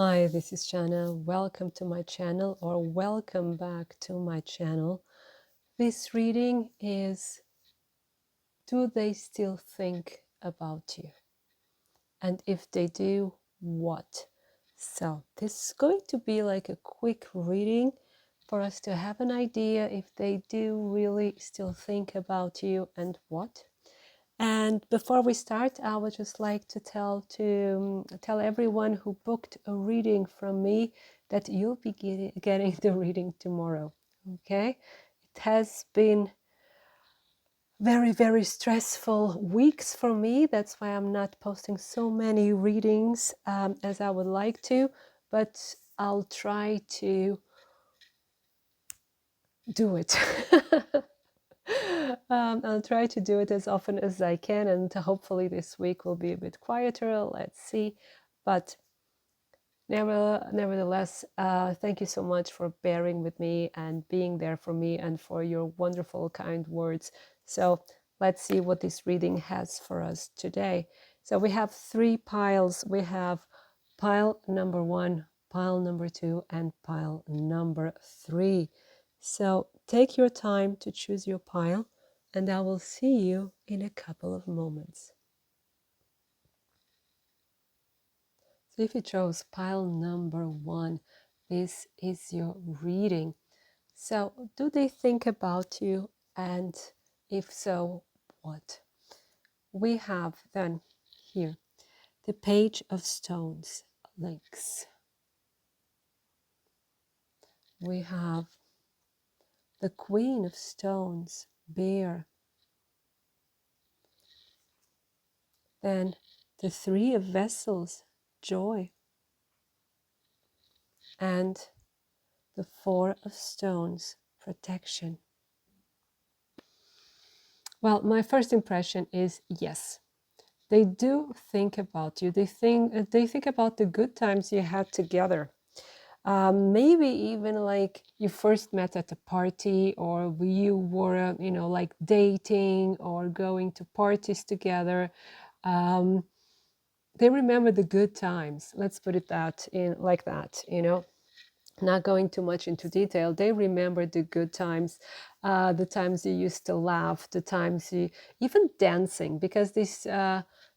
Hi, this is Shannah. Welcome to my channel, or welcome back to my channel. This reading is, do they still think about you? And if they do, what? So this is going to be like a quick reading for us to have an idea if they do really still think about you and what. And before we start, I would just like to tell everyone who booked a reading from me that you'll be getting the reading tomorrow. Okay? It has been very, very stressful weeks for me. That's why I'm not posting so many readings as I would like to, but I'll try to do it. I'll try to do it as often as I can, and hopefully this week will be a bit quieter. Let's see. But nevertheless, thank you so much for bearing with me and being there for me and for your wonderful, kind words. So let's see what this reading has for us today. So we have 3 piles. We have pile number 1, pile number 2, and pile number 3. So take your time to choose your pile, and I will see you in a couple of moments. So if you chose pile number 1, this is your reading. So do they think about you? And if so, what? We have then here the Page of Stones links. We have the Queen of Stones, Bear. Then the 3 of Vessels, Joy. And the 4 of Stones, Protection. Well, my first impression is yes, they do think about you. They think about the good times you had together. Maybe even like you first met at a party, or you were, like dating or going to parties together. They remember the good times. Let's put it like that. Not going too much into detail, they remember the good times, the times you used to laugh, the times you even dancing, because these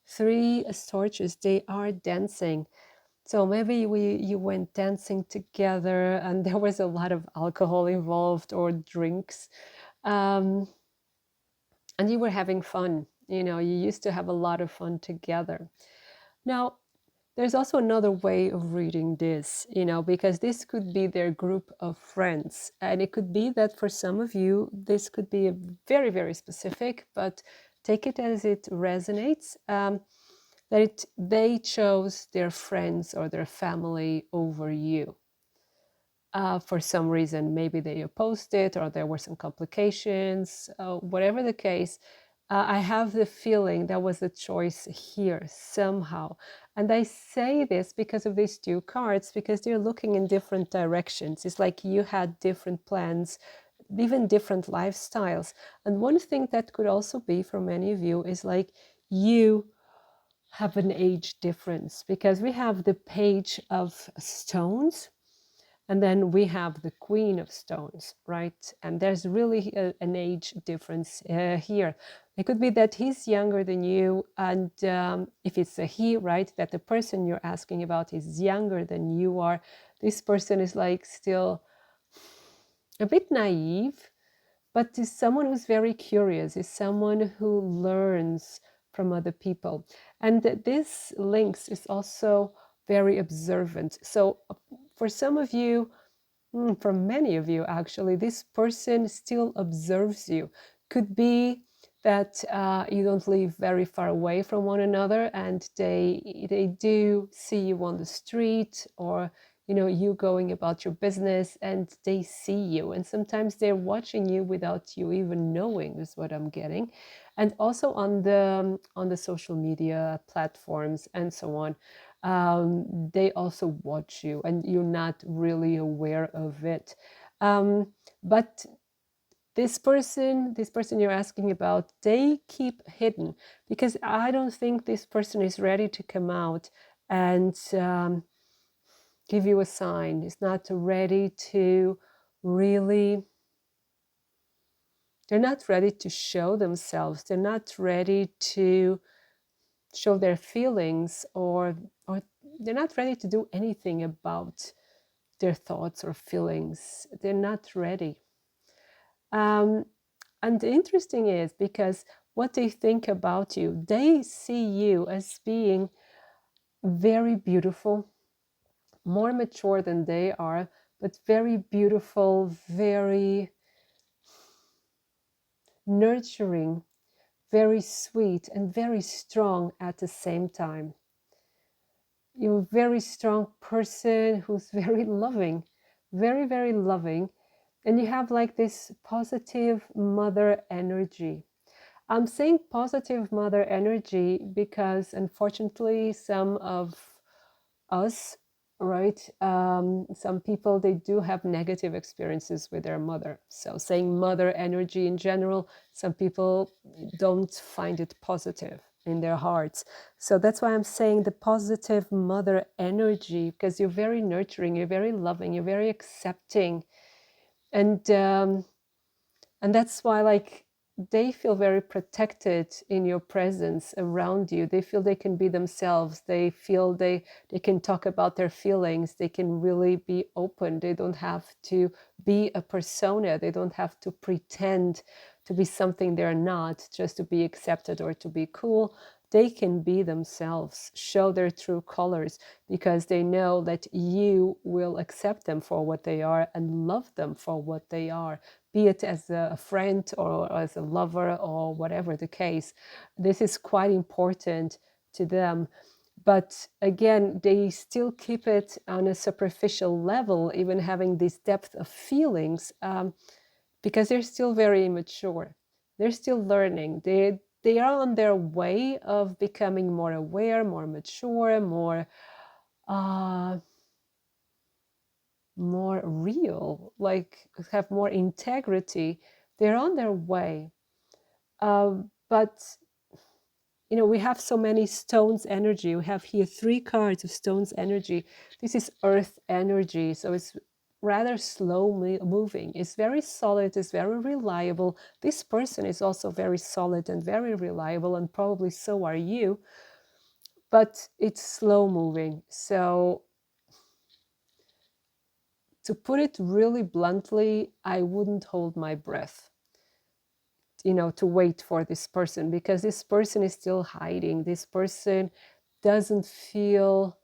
3 torches, they are dancing. So maybe you went dancing together and there was a lot of alcohol involved or drinks, and you were having fun. You used to have a lot of fun together. Now, there's also another way of reading this, because this could be their group of friends. And it could be that for some of you, this could be very, very specific, but take it as it resonates, that they chose their friends or their family over you. For some reason, maybe they opposed it or there were some complications, whatever the case. I have the feeling that was a choice here somehow. And I say this because of these 2 cards, because they're looking in different directions. It's like you had different plans, even different lifestyles. And one thing that could also be for many of you is like you have an age difference, because we have the Page of Stones. And then we have the Queen of Stones, right? And there's really an age difference here. It could be that he's younger than you, and if it's a he, right, that the person you're asking about is younger than you are, this person is like still a bit naive, but is someone who's very curious, is someone who learns from other people. And this links is also very observant. So for some of you, for many of you actually, this person still observes you. Could be that you don't live very far away from one another, and they do see you on the street, or you going about your business, and they see you, and sometimes they're watching you without you even knowing, is what I'm getting. And also on the social media platforms and so on, they also watch you and you're not really aware of it. But this person you're asking about, they keep hidden, because I don't think this person is ready to come out and give you a sign. It's not ready to really, they're not ready to show themselves. They're not ready to show their feelings, or they're not ready to do anything about their thoughts or feelings. They're not ready. And the interesting is because what they think about you, they see you as being very beautiful, more mature than they are, but very beautiful, very nurturing, very sweet, and very strong at the same time. You're a very strong person who's very loving, very, very loving. And you have like this positive mother energy. I'm saying positive mother energy because unfortunately some of us, right, some people, they do have negative experiences with their mother. So saying mother energy in general, some people don't find it positive in their hearts. So that's why I'm saying the positive mother energy, because you're very nurturing, you're very loving, you're very accepting. And that's why, like, they feel very protected in your presence around you. They feel they can be themselves. They feel they can talk about their feelings. They can really be open. They don't have to be a persona. They don't have to pretend to be something they're not just to be accepted or to be cool. They can be themselves, show their true colors, because they know that you will accept them for what they are and love them for what they are, be it as a friend or as a lover or whatever the case. This is quite important to them. But again, they still keep it on a superficial level, even having this depth of feelings, because they're still very immature. They're still learning. They are on their way of becoming more aware, more mature, more real, like have more integrity. They're on their way. But we have so many stones energy. We have here 3 cards of stones energy. This is earth energy, so it's rather slow moving. It's very solid, it's very reliable. This person is also very solid and very reliable, and probably so are you, but it's slow moving. So to put it really bluntly, I wouldn't hold my breath, to wait for this person, because this person is still hiding. This person doesn't feel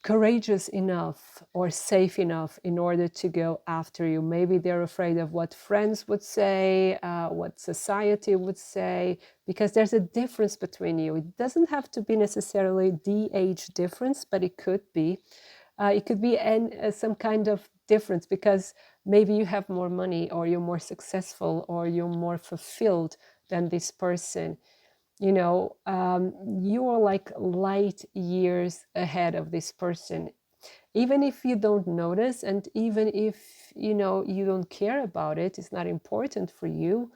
courageous enough or safe enough in order to go after you. Maybe they're afraid of what friends would say, what society would say, because there's a difference between you. It doesn't have to be necessarily the age difference, but it could be. It could be some kind of difference, because maybe you have more money, or you're more successful, or you're more fulfilled than this person. You are like light years ahead of this person, even if you don't notice, and even if you don't care about it. It's not important for you,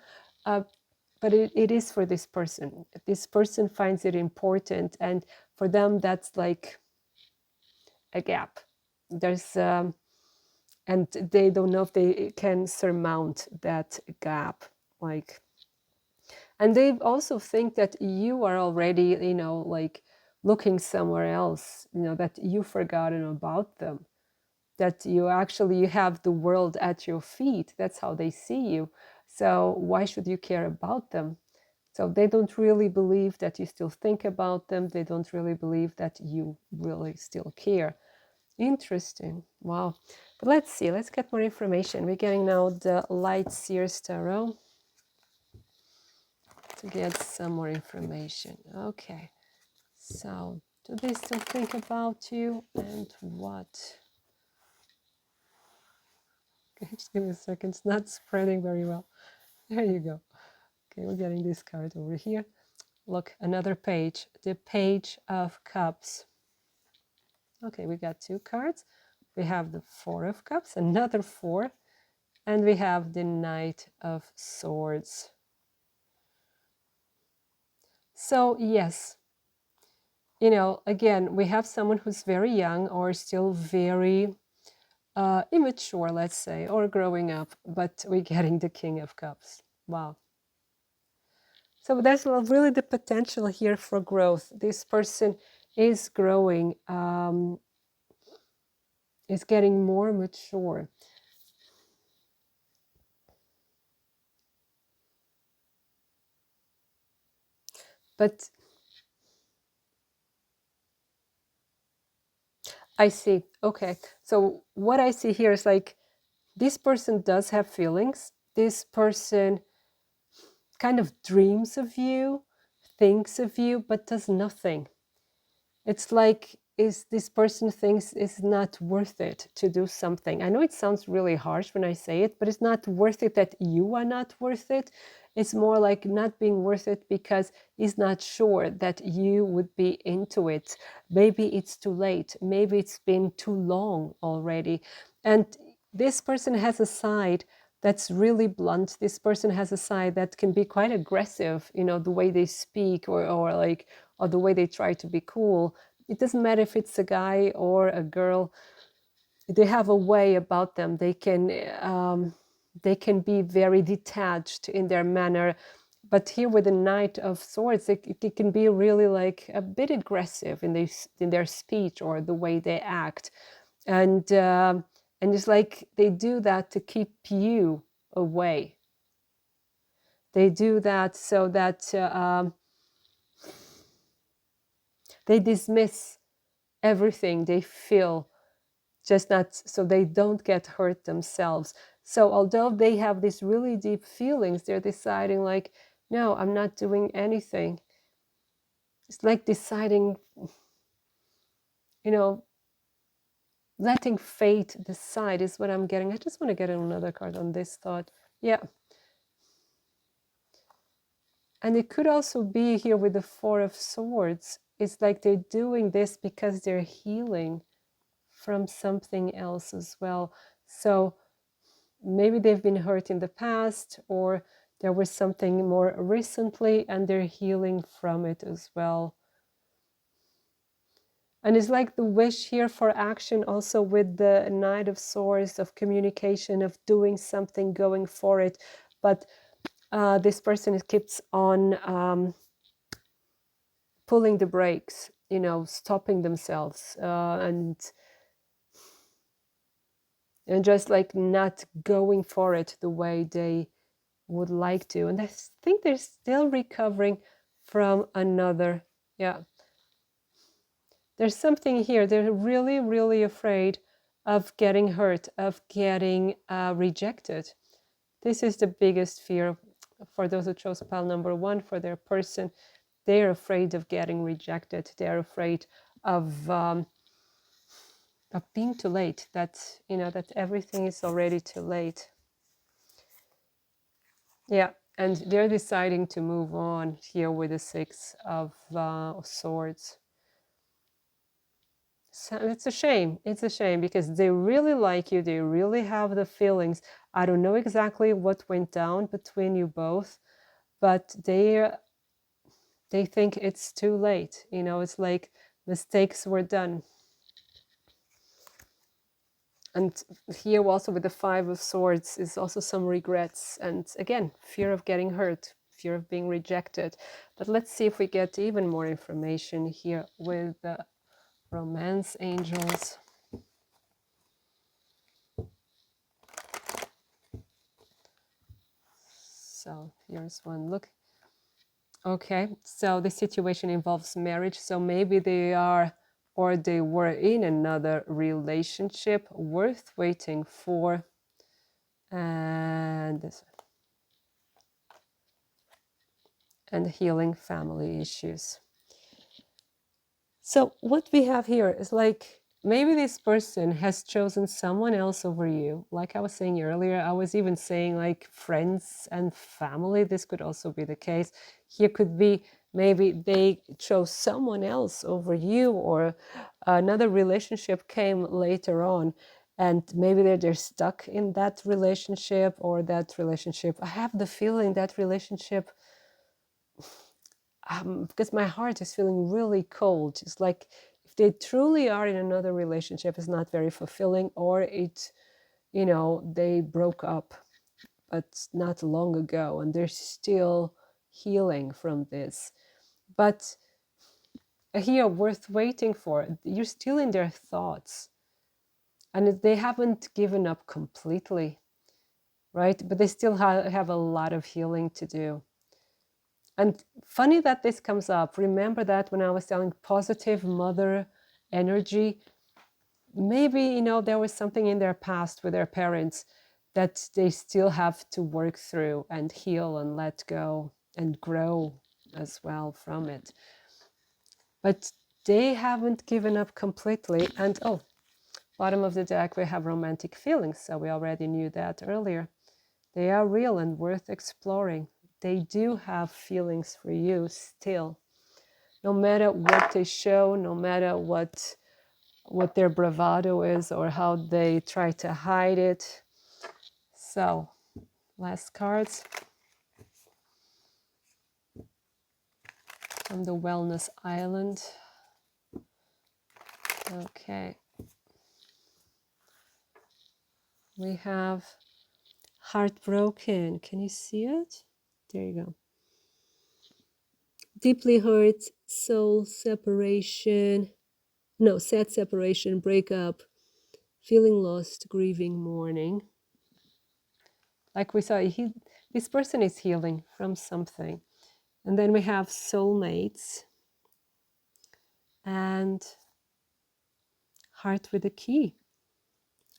but it is for this person. This person finds it important, and for them that's like a gap. There's and they don't know if they can surmount that gap, like. And they also think that you are already, like looking somewhere else, that you've forgotten about them, that you have the world at your feet. That's how they see you. So why should you care about them? So they don't really believe that you still think about them. They don't really believe that you really still care. Interesting. Wow. But let's see. Let's get more information. We're getting now the Light Seers Tarot to get some more information. Okay. So, do they still think about you, and what? Okay, just give me a second. It's not spreading very well. There you go. Okay, we're getting this card over here. Look, another page. The Page of Cups. Okay, we got 2 cards. We have the 4 of Cups, another 4, and we have the Knight of Swords. So, yes, again, we have someone who's very young or still very immature, let's say, or growing up, but we're getting the King of Cups. Wow. So there's really the potential here for growth. This person is growing, is getting more mature. But I see. Okay. So what I see here is like this person does have feelings. This person kind of dreams of you, thinks of you, but does nothing. It's like, is this person thinks it's not worth it to do something. I know it sounds really harsh when I say it, but it's not worth it that you are not worth it. It's more like not being worth it because he's not sure that you would be into it. Maybe it's too late. Maybe it's been too long already. And this person has a side that's really blunt. This person has a side that can be quite aggressive, the way they speak or the way they try to be cool. It doesn't matter if it's a guy or a girl. They have a way about them. They can be very detached in their manner. But here with the Knight of Swords, it can be really like a bit aggressive in their speech or the way they act. And it's like they do that to keep you away. They do that so that they dismiss everything they feel, just not so they don't get hurt themselves. So although they have these really deep feelings, they're deciding like, no, I'm not doing anything. It's like deciding, letting fate decide is what I'm getting. I just want to get another card on this thought. Yeah. And it could also be here with the Four of Swords. It's like they're doing this because they're healing from something else as well. So maybe they've been hurt in the past, or there was something more recently and they're healing from it as well. And it's like the wish here for action also with the Knight of Swords, of communication, of doing something, going for it. But this person keeps on pulling the brakes, stopping themselves and just like not going for it the way they would like to. And I think they're still recovering from another. Yeah. There's something here. They're really, really afraid of getting hurt, of getting rejected. This is the biggest fear for those who chose pile number 1 for their person. They're afraid of getting rejected. They're afraid of being too late. That that everything is already too late. Yeah, and they're deciding to move on here with the Six of Swords. So it's a shame. It's a shame because they really like you. They really have the feelings. I don't know exactly what went down between you both, but they think it's too late. It's like mistakes were done. And here also with the Five of Swords is also some regrets. And again, fear of getting hurt, fear of being rejected. But let's see if we get even more information here with the Romance Angels. So here's one look. Okay, so the situation involves marriage. So maybe they are, or they were in another relationship worth waiting for. And healing family issues. So what we have here is like maybe this person has chosen someone else over you. Like I was saying earlier, I was even saying like friends and family. This could also be the case. Here could be maybe they chose someone else over you, or another relationship came later on. And maybe they're stuck in that relationship, or that relationship. I have the feeling that relationship, because my heart is feeling really cold. It's like if they truly are in another relationship, it's not very fulfilling, or it, they broke up, but not long ago, and they're still healing from this. But here, worth waiting for, you're still in their thoughts, and they haven't given up completely, right? But they still have a lot of healing to do. And funny that this comes up. Remember that when I was telling positive mother energy, maybe, there was something in their past with their parents that they still have to work through and heal and let go and grow as well from it. But they haven't given up completely. And bottom of the deck, we have romantic feelings. So we already knew that earlier. They are real and worth exploring. They do have feelings for you still. No matter what they show, no matter what their bravado is or how they try to hide it. So, last cards from the Wellness Island. Okay. We have Heartbroken. Can you see it? There you go. Deeply hurt, soul separation. No, sad separation, breakup, feeling lost, grieving, mourning. Like we saw, this person is healing from something. And then we have soulmates and heart with a key.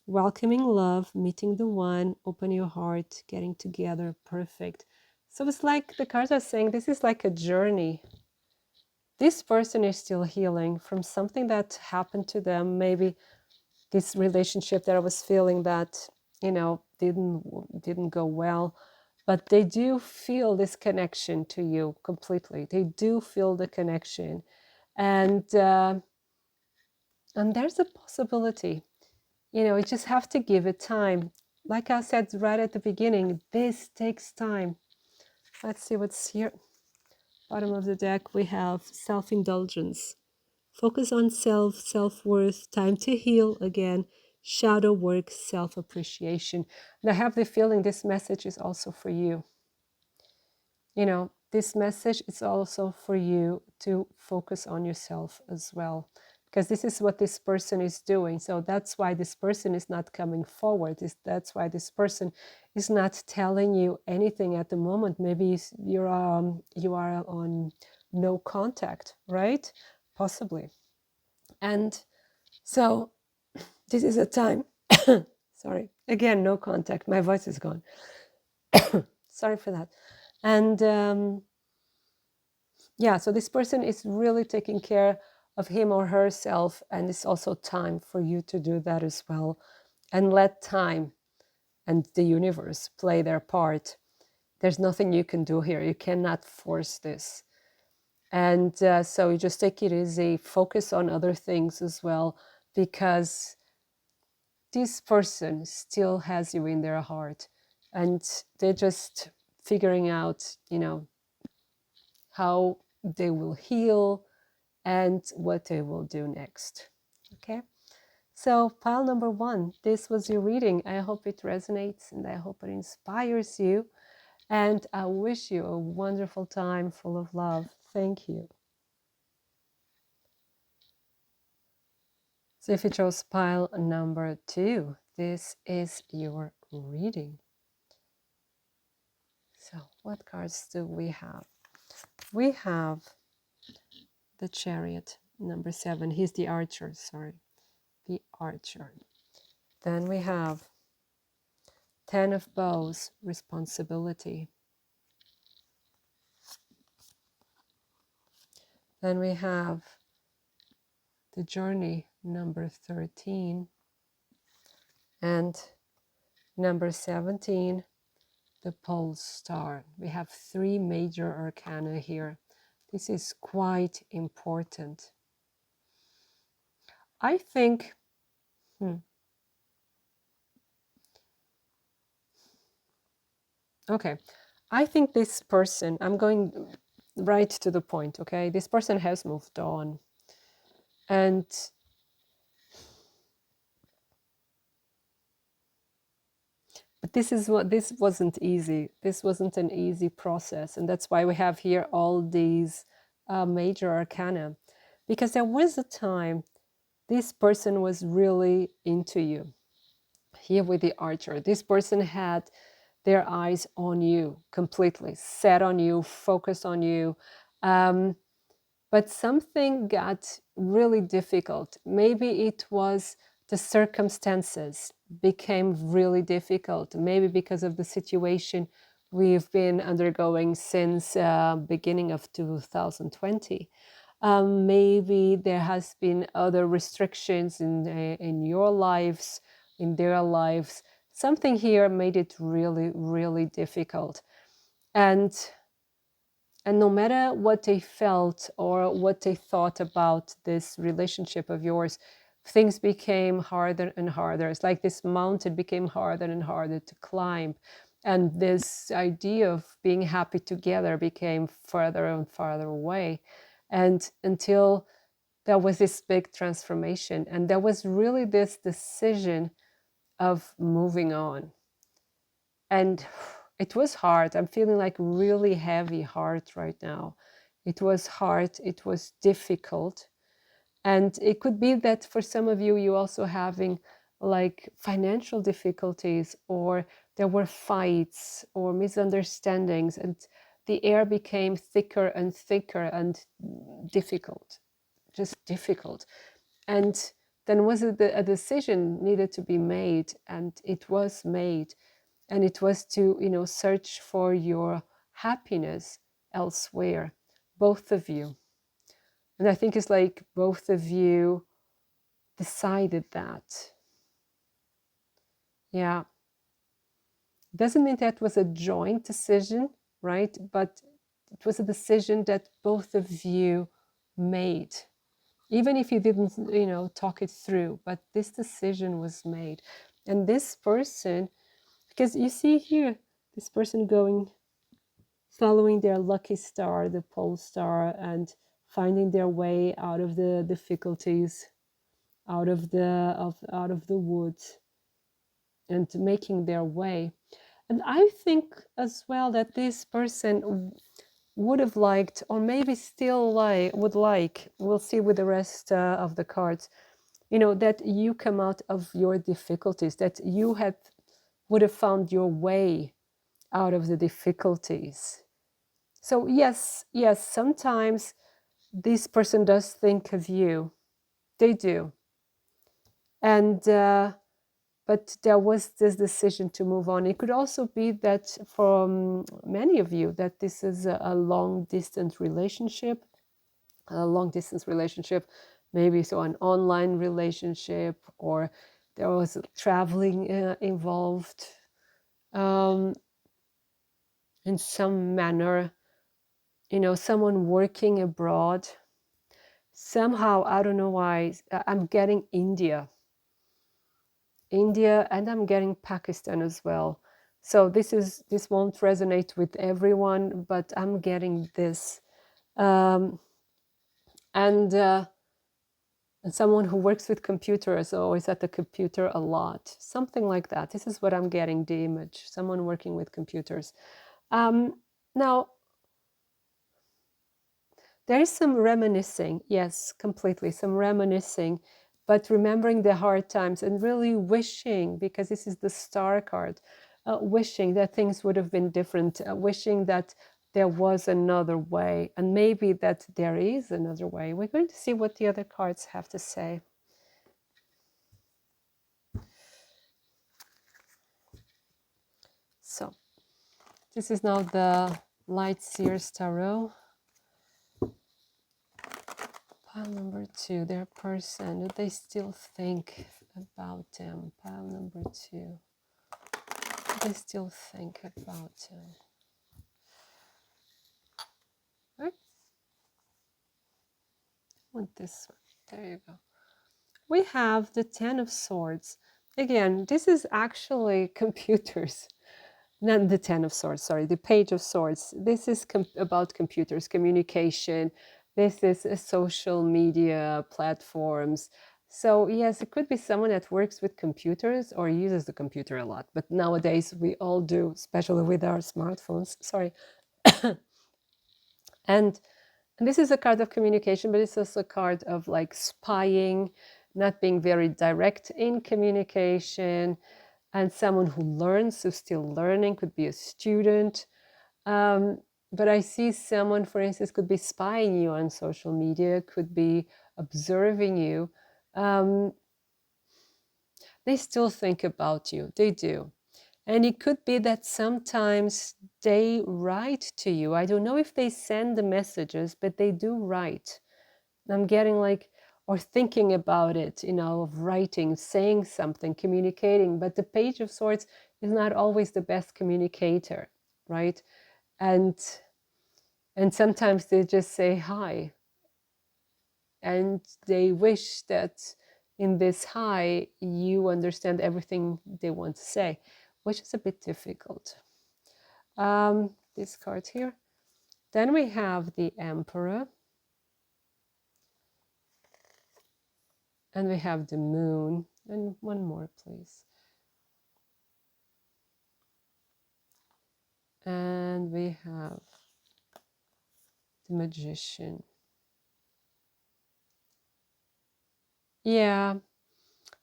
Welcoming love, meeting the one, open your heart, getting together, perfect. So it's like the cards are saying this is like a journey. This person is still healing from something that happened to them. Maybe this relationship that I was feeling that, didn't go well. But they do feel this connection to you completely. They do feel the connection. And there's a possibility. You just have to give it time. Like I said right at the beginning, this takes time. Let's see what's here. Bottom of the deck, we have self-indulgence. Focus on self-worth, time to heal again, shadow work, self-appreciation. And I have the feeling this message is also for you. This message is also for you to focus on yourself as well. Because this is what this person is doing. So that's why this person is not coming forward. That's why this person is not telling you anything at the moment. Maybe you are on no contact, right? Possibly. And so this is a time, sorry, again, no contact. My voice is gone. Sorry for that. And so this person is really taking care of him or herself, and it's also time for you to do that as well, and let time and the universe play their part. There's nothing you can do here. You cannot force this. And so you just take it easy, focus on other things as well, because this person still has you in their heart, and they're just figuring out, how they will heal and what they will do next. Okay, so pile number 1, this was your reading. I hope it resonates and I hope it inspires you, and I wish you a wonderful time full of love. Thank you. So if you chose pile number 2, this is your reading. So what cards do we have? We have the Chariot, number 7. He's the archer, sorry. The archer. Then we have 10 of Bows, responsibility. Then we have the Journey, number 13. And number 17, the Pole Star. We have 3 major arcana here. This is quite important. I think, okay, I think this person, I'm going right to the point, okay? This person has moved on. And but this wasn't easy. This wasn't an easy process. And that's why we have here all these major arcana. Because there was a time this person was really into you. Here with the Archer, this person had their eyes on you completely, set on you, focused on you. But something got really difficult. Maybe it was the circumstances became really difficult, maybe because of the situation we've been undergoing since beginning of 2020. Maybe there has been other restrictions in your lives, in their lives. Something here made it really, really difficult. And no matter what they felt or what they thought about this relationship of yours, things became harder and harder. It's like this mountain became harder and harder to climb. And this idea of being happy together became further and farther away. And until there was this big transformation, and there was really this decision of moving on. And it was hard. I'm feeling like really heavy heart right now. It was hard. It was difficult. And it could be that for some of you, you also having like financial difficulties, or there were fights or misunderstandings, and the air became thicker and thicker and difficult, just difficult. And then was it a decision needed to be made, and it was made. And it was to search for your happiness elsewhere, both of you. And I think it's like both of you decided that. Yeah, doesn't mean that was a joint decision, right? But it was a decision that both of you made, even if you didn't talk it through. But this decision was made. And this person, because you see here this person following their lucky star, the pole star, and finding their way out of the difficulties, out of the woods, and making their way. And I think as well that this person would have liked, or maybe still would like, we'll see with the rest of the cards, that you come out of your difficulties, that you would have found your way out of the difficulties. So yes, sometimes this person does think of you. They do. And but there was this decision to move on. It could also be that for many of you that this is a long distance relationship, maybe so an online relationship, or there was traveling involved in some manner. Someone working abroad. Somehow, I don't know why, I'm getting India, and I'm getting Pakistan as well. So this won't resonate with everyone, but I'm getting this. And someone who works with computers, or is at the computer a lot, something like that. This is what I'm getting, the image, someone working with computers. Now, there is some reminiscing, yes, completely, some reminiscing, but remembering the hard times and really wishing, because this is the star card, wishing that things would have been different, wishing that there was another way, and maybe that there is another way. We're going to see what the other cards have to say. So, this is now the Light Seers Tarot. Pile number 2, their person, do they still think about them? Pile number 2, do they still think about them? Right? I want this one. There you go. We have the 10 of Swords. Again, this is actually computers. not the Ten of Swords, sorry, the Page of Swords. This is about computers, communication. This is social media platforms. So yes, it could be someone that works with computers or uses the computer a lot. But nowadays we all do, especially with our smartphones. Sorry. And this is a card of communication, but it's also a card of like spying, not being very direct in communication, and someone who learns, who's still learning, could be a student. But I see someone, for instance, could be spying you on social media, could be observing you. They still think about you. They do. And it could be that sometimes they write to you. I don't know if they send the messages, but they do write. I'm getting like, or thinking about it, of writing, saying something, communicating. But the Page of Swords is not always the best communicator, right? And sometimes they just say hi. And they wish that in this hi, you understand everything they want to say, which is a bit difficult. This card here. Then we have the Emperor. And we have the Moon. And one more, please. And we have the Magician. Yeah,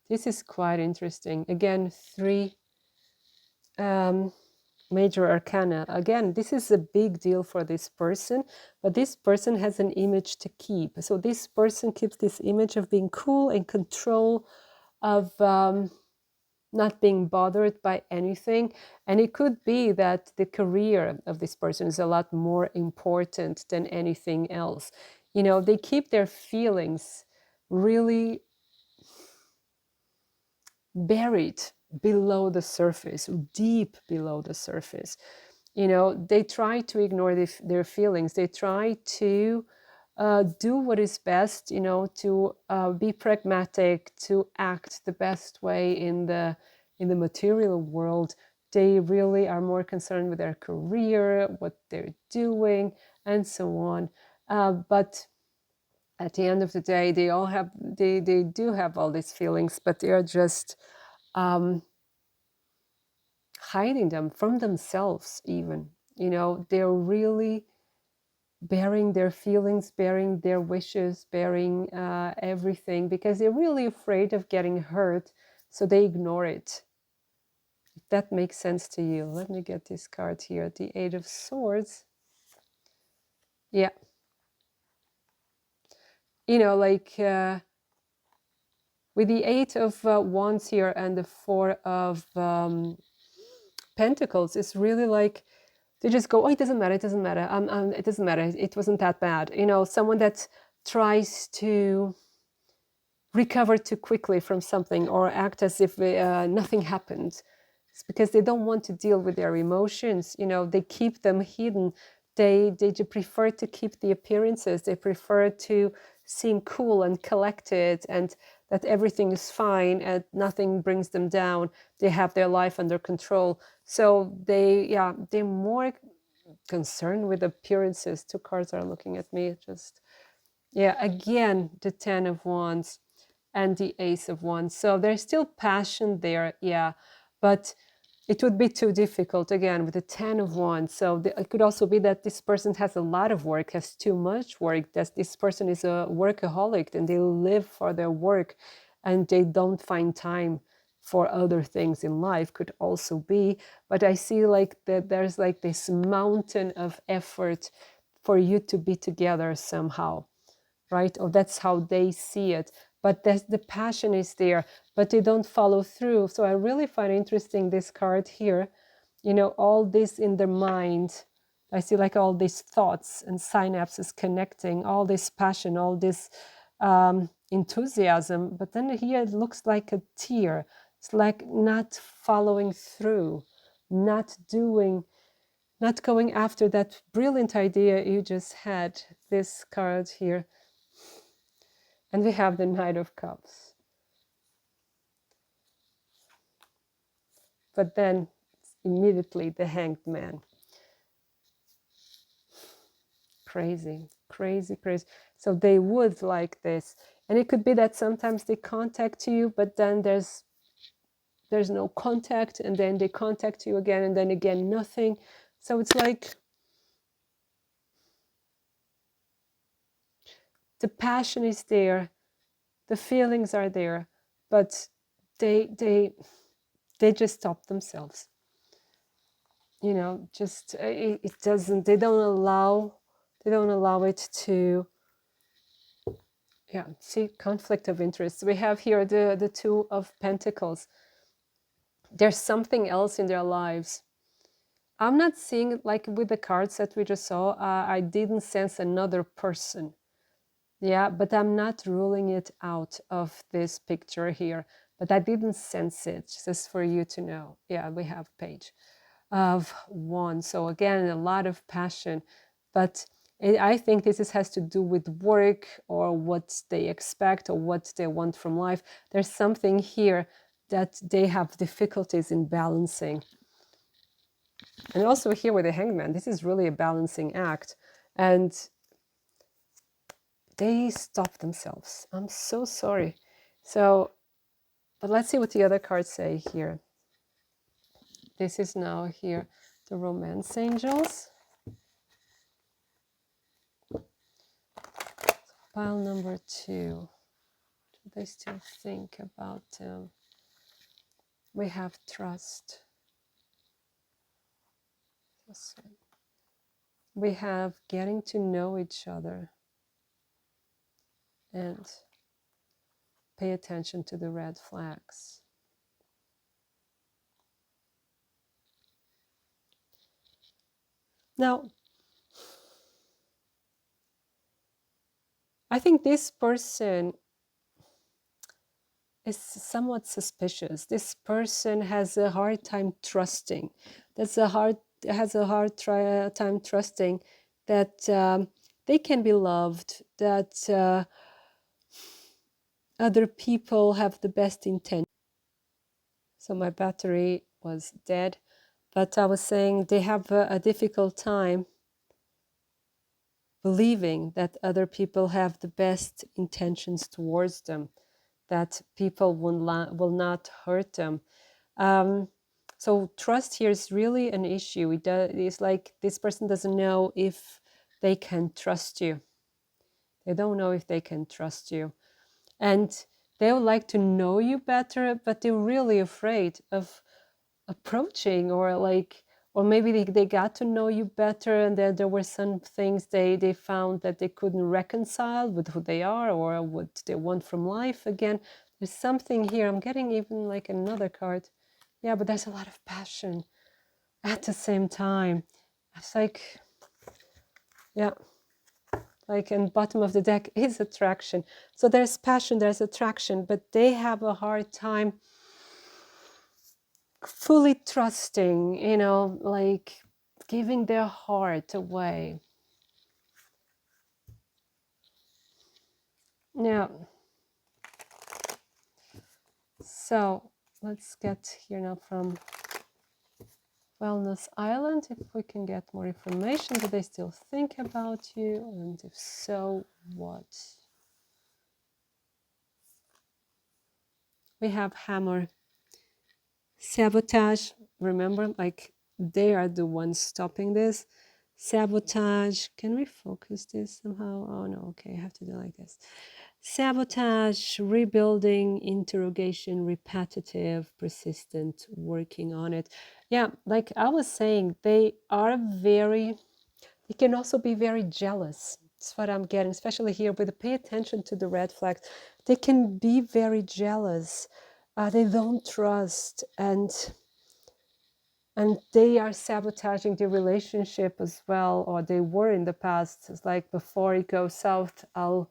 this is quite interesting. Again, 3 major arcana. Again, this is a big deal for this person, but this person has an image to keep. So this person keeps this image of being cool, in control, of not being bothered by anything. And it could be that the career of this person is a lot more important than anything else. They keep their feelings really buried below the surface, deep below the surface. They try to ignore their feelings. They try to do what is best, to be pragmatic, to act the best way in the material world. They really are more concerned with their career, what they're doing, and so on. But at the end of the day, they do have all these feelings, but they are just hiding them from themselves even. They're really bearing their feelings, bearing their wishes, bearing everything, because they're really afraid of getting hurt, so they ignore it. If that makes sense to you. Let me get this card here, the Eight of Swords. Yeah. Like with the Eight of Wands here and the Four of Pentacles, it's really like they just go, oh, it doesn't matter, it doesn't matter, it doesn't matter, it wasn't that bad. Someone that tries to recover too quickly from something or act as if nothing happened. It's because they don't want to deal with their emotions. They keep them hidden. They prefer to keep the appearances. They prefer to seem cool and collected and that everything is fine and nothing brings them down. They have their life under control. So they're more concerned with appearances. 2 cards are looking at me. Again, the Ten of Wands and the Ace of Wands. So there's still passion there, but it would be too difficult, again, with the Ten of Wands. So it could also be that this person has a lot of work, has too much work, that this person is a workaholic and they live for their work and they don't find time for other things in life, could also be. But I see like that there's like this mountain of effort for you to be together somehow, right? Or that's how they see it. But the passion is there, but they don't follow through. So I really find interesting this card here. All this in their mind. I see like all these thoughts and synapses connecting, all this passion, all this enthusiasm. But then here it looks like a tear. It's like not following through, not going after that brilliant idea you just had. This card here. And we have the Knight of Cups. But then immediately the Hanged Man. Crazy, crazy, crazy. So they would like this. And it could be that sometimes they contact you, but then there's no contact, and then they contact you again, and then again nothing. So it's like the passion is there, the feelings are there, but they just stop themselves. You know, just it doesn't. They don't allow it to. Yeah, see, conflict of interest. We have here the Two of Pentacles. There's something else in their lives. I'm not seeing, like with the cards that we just saw, I didn't sense another person. Yeah, but I'm not ruling it out of this picture here. But I didn't sense it, just for you to know. Yeah, we have Page of Wands. So again, a lot of passion. But I think this has to do with work or what they expect or what they want from life. There's something here that they have difficulties in balancing. And also here with the Hangman, this is really a balancing act. And they stop themselves. I'm so sorry. So, but let's see what the other cards say here. This is now here the Romance Angels. Pile number 2. Do they still think about we have trust. We have getting to know each other. And pay attention to the red flags. Now, I think this person is somewhat suspicious. This person has a hard time trusting. Has a hard time trusting that they can be loved, that other people have the best intent. So my battery was dead, but I was saying they have a difficult time believing that other people have the best intentions towards them, that people will not hurt them. So trust here is really an issue. It's like this person doesn't know if they can trust you. They don't know if they can trust you. And they would like to know you better, but they're really afraid of approaching, or maybe they got to know you better, and then there were some things they found that they couldn't reconcile with who they are or what they want from life. Again, there's something here. I'm getting even like another card. Yeah, but there's a lot of passion at the same time. It's like, yeah, like in bottom of the deck is attraction. So there's passion, there's attraction, but they have a hard time fully trusting, you know, like giving their heart away. Yeah. So let's get here now from Wellness Island if we can get more information. Do they still think about you? And if so, what? We have Hammer. Sabotage. Remember, like they are the ones stopping this. Sabotage. Can we focus this somehow? Oh no, okay, I have to do like this. Sabotage, rebuilding, interrogation, repetitive, persistent, working on it. Yeah, like I was saying, they can also be very jealous. That's what I'm getting, especially here with the pay attention to the red flags. They can be very jealous. They don't trust, and they are sabotaging the relationship as well, or they were in the past. It's like, before it goes south, I'll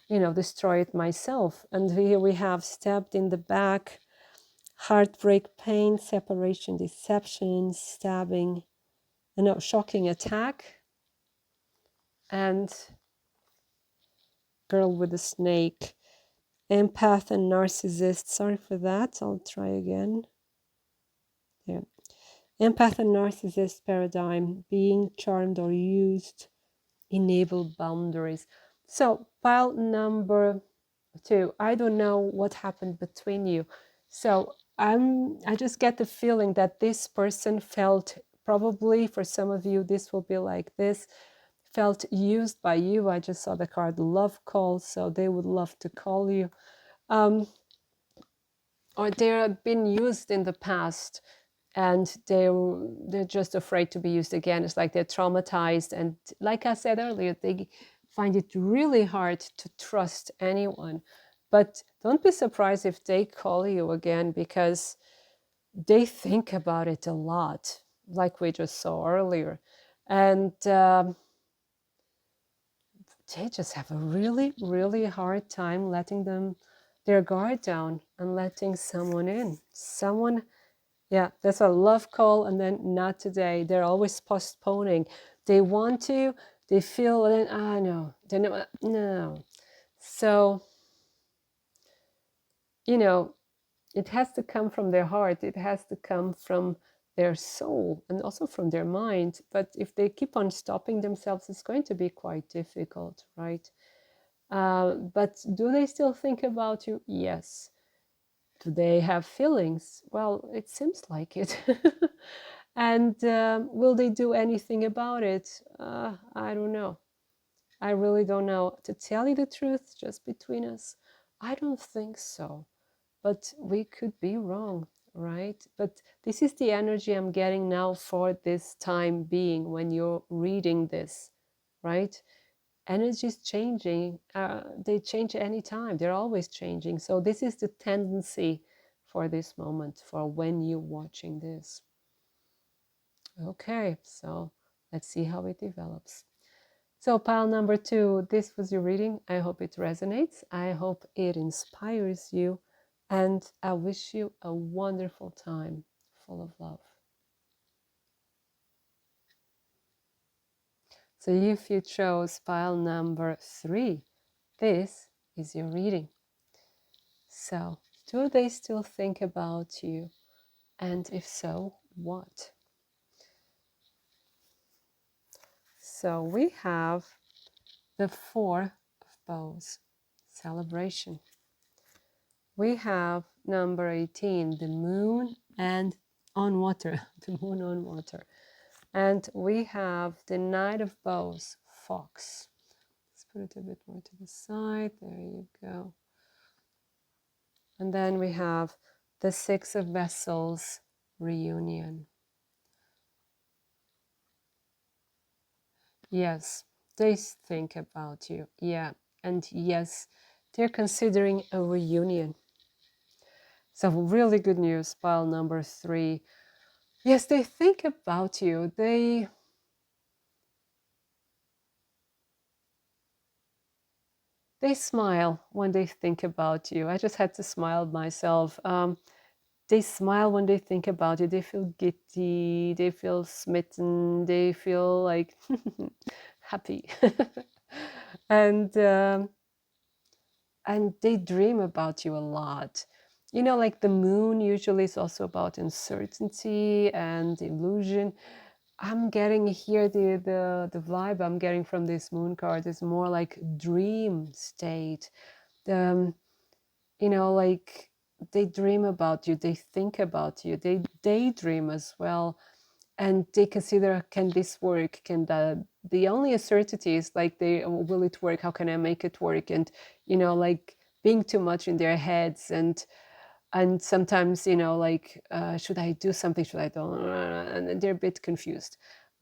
destroy it myself. And here we have stabbed in the back, heartbreak, pain, separation, deception, stabbing, shocking attack, and girl with a snake, empath and narcissist. Sorry for that. I'll try again. Yeah. Empath and narcissist paradigm, being charmed or used, enable boundaries. So pile number 2, I don't know what happened between you. So I just get the feeling that this person felt, probably for some of you this will be like this, felt used by you. I just saw the card love call, so they would love to call you. Or they've been used in the past and they're just afraid to be used again. It's like they're traumatized, and like I said earlier, they find it really hard to trust anyone. But don't be surprised if they call you again, because they think about it a lot, like we just saw earlier. And they just have a really, really hard time letting their guard down and letting someone in. Someone, yeah, that's a love call, and then not today. They're always postponing. They want to, they feel, and then, no, they're not, no. So, you know, it has to come from their heart. It has to come from their soul and also from their mind. But if they keep on stopping themselves, it's going to be quite difficult, right? But do they still think about you? Yes. Do they have feelings? Well, it seems like it. And will they do anything about it? I don't know. I really don't know. To tell you the truth, just between us, I don't think so. But we could be wrong, right? But this is the energy I'm getting now for this time being when you're reading this, right? Energy is changing. They change anytime. They're always changing. So this is the tendency for this moment, for when you're watching this. Okay, so let's see how it develops. So pile number 2, this was your reading. I hope it resonates. I hope it inspires you. And I wish you a wonderful time full of love. So if you chose pile number 3, this is your reading. So do they still think about you? And if so, what? So we have the 4 of bows, celebration. We have number 18, the moon and on water, the moon on water. And we have the Knight of Bows, fox. Let's put it a bit more to the side. There you go. And then we have the 6 of Vessels, reunion. Yes, they think about you. Yeah. And yes, they're considering a reunion. So really good news, pile number 3. Yes, they think about you. They smile when they think about you. I just had to smile myself. They smile when they think about you. They feel giddy, they feel smitten, they feel like happy. and they dream about you a lot. You know, like the moon usually is also about uncertainty and illusion. I'm getting here the vibe I'm getting from this moon card is more like dream state. You know, like they dream about you, they think about you, they daydream as well, and they consider, can this work, can the only uncertainty is like, will it work, how can I make it work, and you know, like being too much in their heads, and sometimes, you know, like should I do something, should I don't, and they're a bit confused.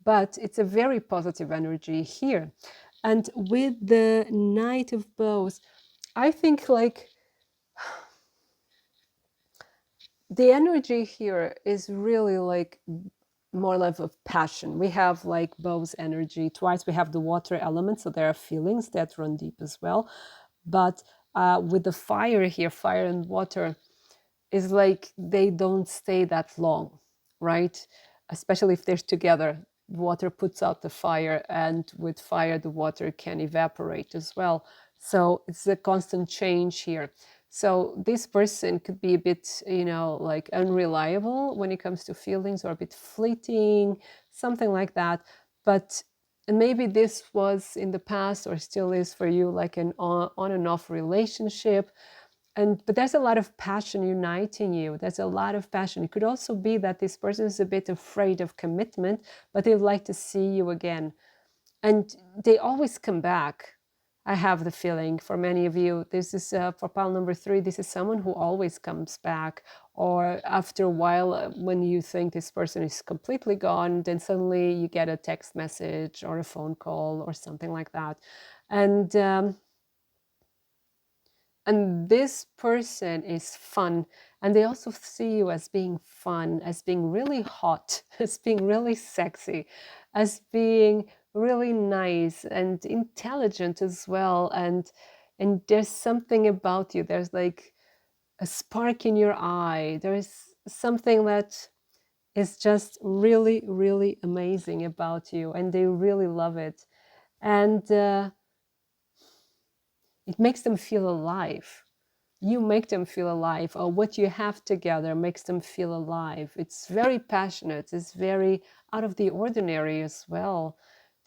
But it's a very positive energy here. And with the Knight of Bows, I think like the energy here is really like more like of passion. We have like Bow's energy twice. We have the water element, so there are feelings that run deep as well. But with the fire here, fire and water, is like they don't stay that long, right? Especially if they're together. Water puts out the fire, and with fire, the water can evaporate as well. So it's a constant change here. So this person could be a bit, like unreliable when it comes to feelings, or a bit fleeting, something like that. But and maybe this was in the past, or still is for you, like an on and off relationship. But there's a lot of passion uniting you. There's a lot of passion. It could also be that this person is a bit afraid of commitment, but they'd like to see you again. And they always come back. I have the feeling for many of you, this is for pile number 3, this is someone who always comes back. Or after a while, when you think this person is completely gone, then suddenly you get a text message or a phone call or something like that. And this person is fun, and they also see you as being fun, as being really hot, as being really sexy, as being really nice and intelligent as well. And there's something about you, there's like a spark in your eye, there's something that is just really, really amazing about you, and they really love it. And it makes them feel alive. You make them feel alive, or what you have together makes them feel alive. It's very passionate, it's very out of the ordinary as well.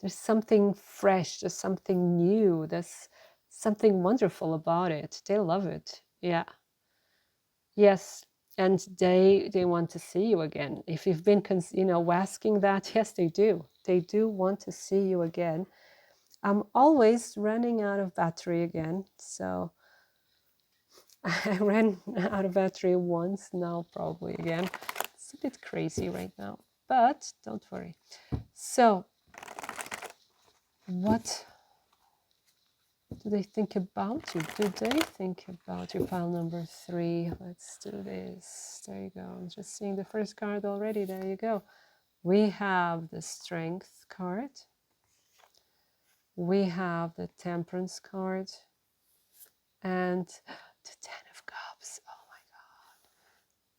There's something fresh, there's something new, there's something wonderful about it. They love it. Yeah. Yes. And they want to see you again. If you've been asking that, yes, they do. They do want to see you again. I'm always running out of battery again, so I ran out of battery once, now probably again. It's a bit crazy right now, but don't worry. So, what do they think about you? Do they think about you? Pile number 3. Let's do this. There you go. I'm just seeing the first card already. There you go. We have the Strength card. We have the Temperance card. And the 10 of Cups. Oh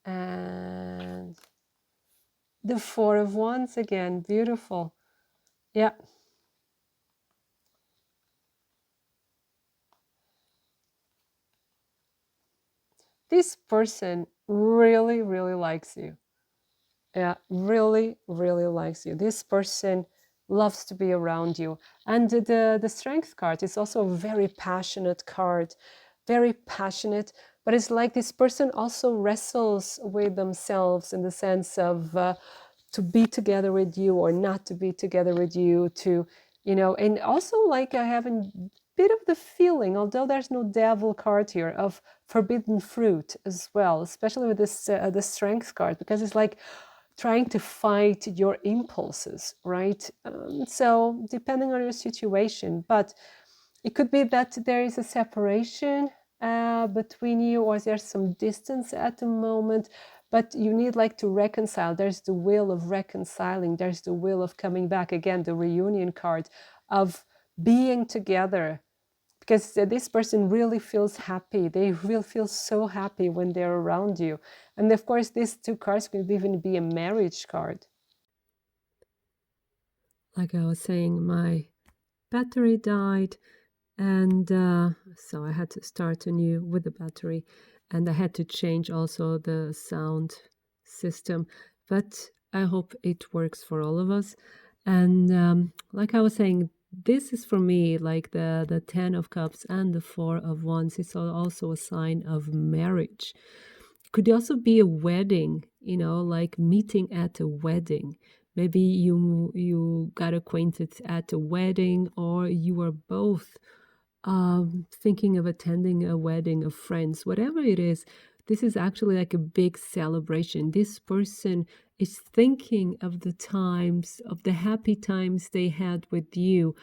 my God. And the 4 of Wands again. Beautiful. Yeah. This person really, really likes you. Yeah, really, really likes you. This person loves to be around you. And the Strength card is also a very passionate card. Very passionate. But it's like this person also wrestles with themselves, in the sense of to be together with you or not to be together with you, and also, like, I have a bit of the feeling, although there's no devil card here, of forbidden fruit as well, especially with this the Strength card, because it's like trying to fight your impulses, right? So depending on your situation, but it could be that there is a separation between you, or there's some distance at the moment, but you need like to reconcile. There's the will of reconciling. There's the will of coming back. Again, the reunion card of being together, because this person really feels happy. They will feel so happy when they're around you. And of course, these 2 cards could even be a marriage card. Like I was saying, my battery died, and so I had to start anew with the battery, and I had to change also the sound system. But I hope it works for all of us. And like I was saying, this is for me like the 10 of Cups and the 4 of Wands. It's also a sign of marriage. It could also be a wedding, like meeting at a wedding. Maybe you got acquainted at a wedding, or you were both thinking of attending a wedding of friends. Whatever it is, this is actually like a big celebration. This person is thinking of the times, of the happy times they had with you.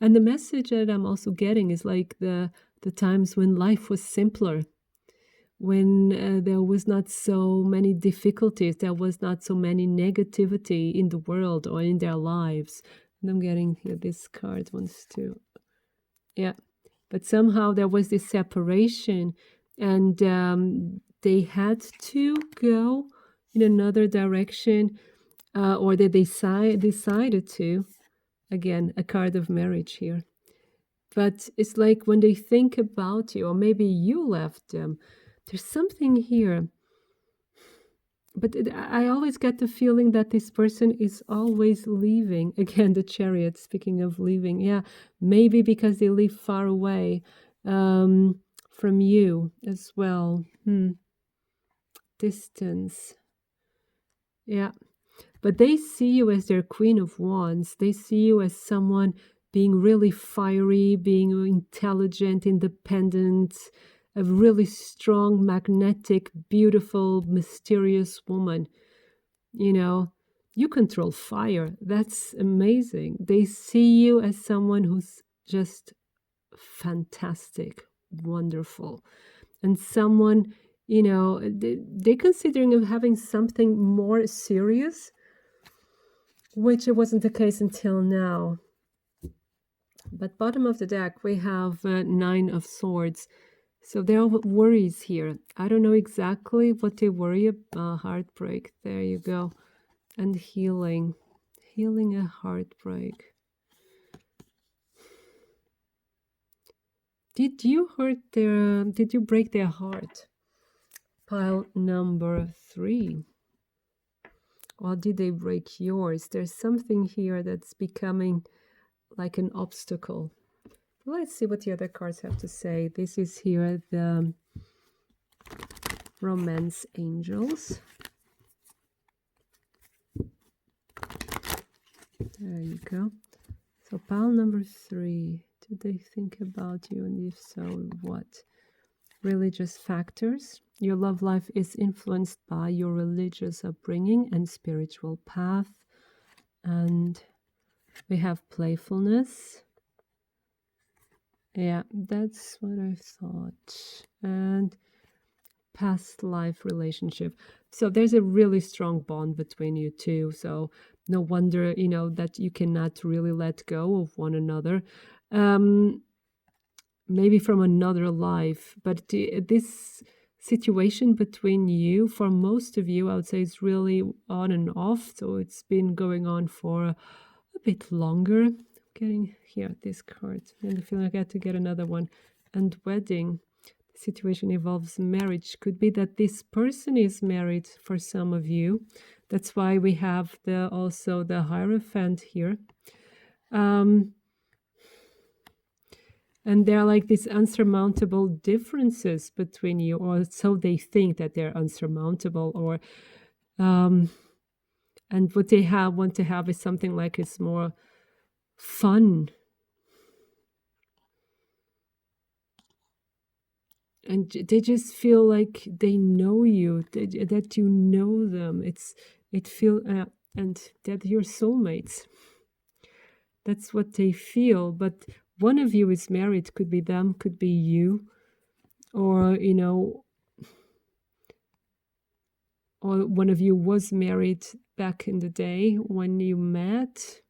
And the message that I'm also getting is like the times when life was simpler, when there was not so many difficulties, there was not so many negativity in the world or in their lives. And I'm getting here, this card wants to, yeah. But somehow there was this separation, and they had to go in another direction, or they decided to. Again, a card of marriage here. But it's like when they think about you, or maybe you left them, there's something here. But I always get the feeling that this person is always leaving. Again, the chariot, speaking of leaving. Yeah, maybe because they live far away from you as well. Distance. Yeah. But they see you as their Queen of Wands. They see you as someone being really fiery, being intelligent, independent, a really strong, magnetic, beautiful, mysterious woman. You know, you control fire. That's amazing. They see you as someone who's just fantastic, wonderful, and someone, they're considering of having something more serious, which it wasn't the case until now. But bottom of the deck, we have 9 of Swords. So there are worries here. I don't know exactly what they worry about. Heartbreak. There you go. And healing. Healing a heartbreak. Did you break their heart? Pile number 3. Or did they break yours? There's something here that's becoming like an obstacle. Let's see what the other cards have to say. This is here the Romance Angels. There you go. So pile number 3. Do they think about you? And if so, what? Religious factors. Your love life is influenced by your religious upbringing and spiritual path. And we have playfulness. Yeah, that's what I thought. And past life relationship. So there's a really strong bond between you two. So no wonder, that you cannot really let go of one another. Maybe from another life. But this situation between you, for most of you, I would say it's really on and off. So it's been going on for a bit longer. Getting here this card, and I feel like I had to get another one. And wedding. The situation involves marriage. Could be that this person is married for some of you. That's why we have also the Hierophant here. And there are like these unsurmountable differences between you, or so they think that they're unsurmountable, or and what they want to have is something like it's more fun. And they just feel like they know you, that you know them. And that you're soulmates. That's what they feel. But one of you is married. Could be them, could be you, or or one of you was married back in the day when you met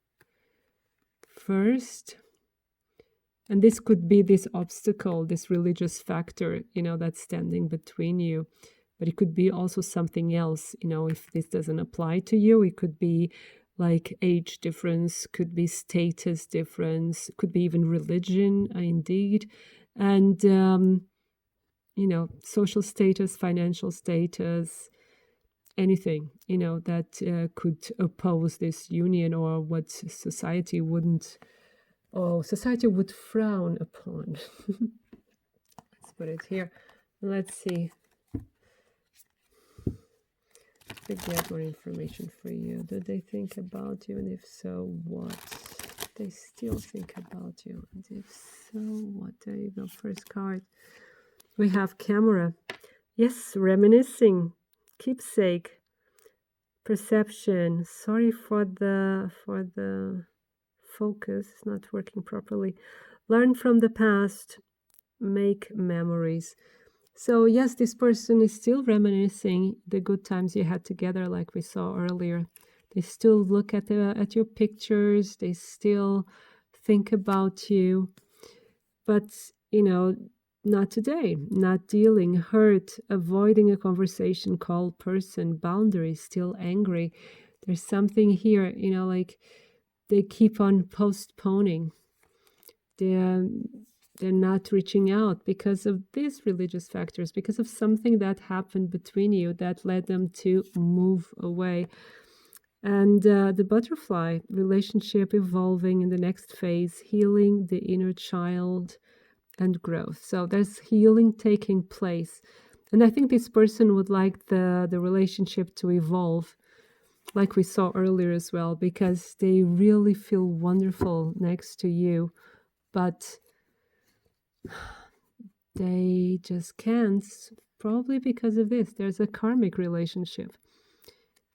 first. And this could be this obstacle, this religious factor, that's standing between you. But it could be also something else, if this doesn't apply to you. It could be like age difference, could be status difference, could be even religion, indeed. And, social status, financial status, anything, that could oppose this union, or what society would frown upon. Let's put it here. Let's see. To get more information for you. Do they think about you? And if so, what? They still think about you. And if so, what? There you go. First card. We have camera. Yes, reminiscing. Keepsake. Perception. Sorry for the focus. It's not working properly. Learn from the past. Make memories. So yes, this person is still reminiscing the good times you had together, like we saw earlier. They still look at your pictures. They still think about you. But, not today. Not dealing, hurt, avoiding a conversation, cold person, boundaries, still angry. There's something here, like they keep on postponing. they're they're not reaching out because of these religious factors, because of something that happened between you that led them to move away. And the butterfly relationship evolving in the next phase, healing the inner child and growth. So there's healing taking place. And I think this person would like the relationship to evolve, like we saw earlier as well, because they really feel wonderful next to you, but they just can't, probably because of this. There's a karmic relationship.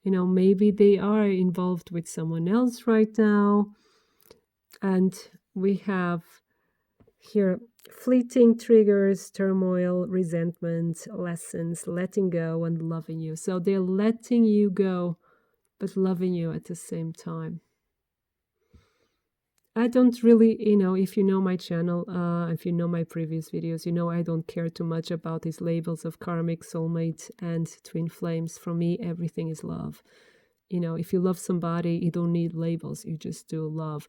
You know, maybe they are involved with someone else right now. And we have here fleeting triggers, turmoil, resentment, lessons, letting go, and loving you. So they're letting you go, but loving you at the same time. I don't really, if you know my channel, if you know my previous videos, I don't care too much about these labels of karmic, soulmate, and twin flames. For me, everything is love. If you love somebody, you don't need labels. You just do love.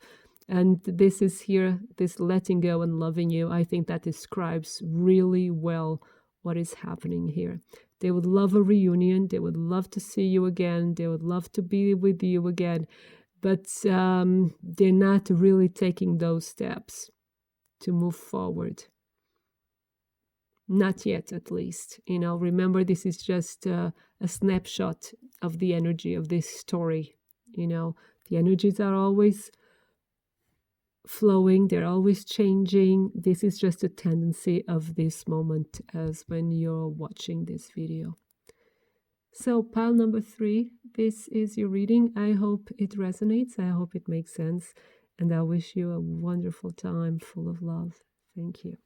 And this is here, this letting go and loving you. I think that describes really well what is happening here. They would love a reunion. They would love to see you again. They would love to be with you again. But they're not really taking those steps to move forward. Not yet, at least. Remember, this is just a snapshot of the energy of this story. The energies are always flowing, they're always changing. This is just a tendency of this moment as when you're watching this video. So pile number 3, this is your reading. I hope it resonates. I hope it makes sense. And I wish you a wonderful time full of love. Thank you.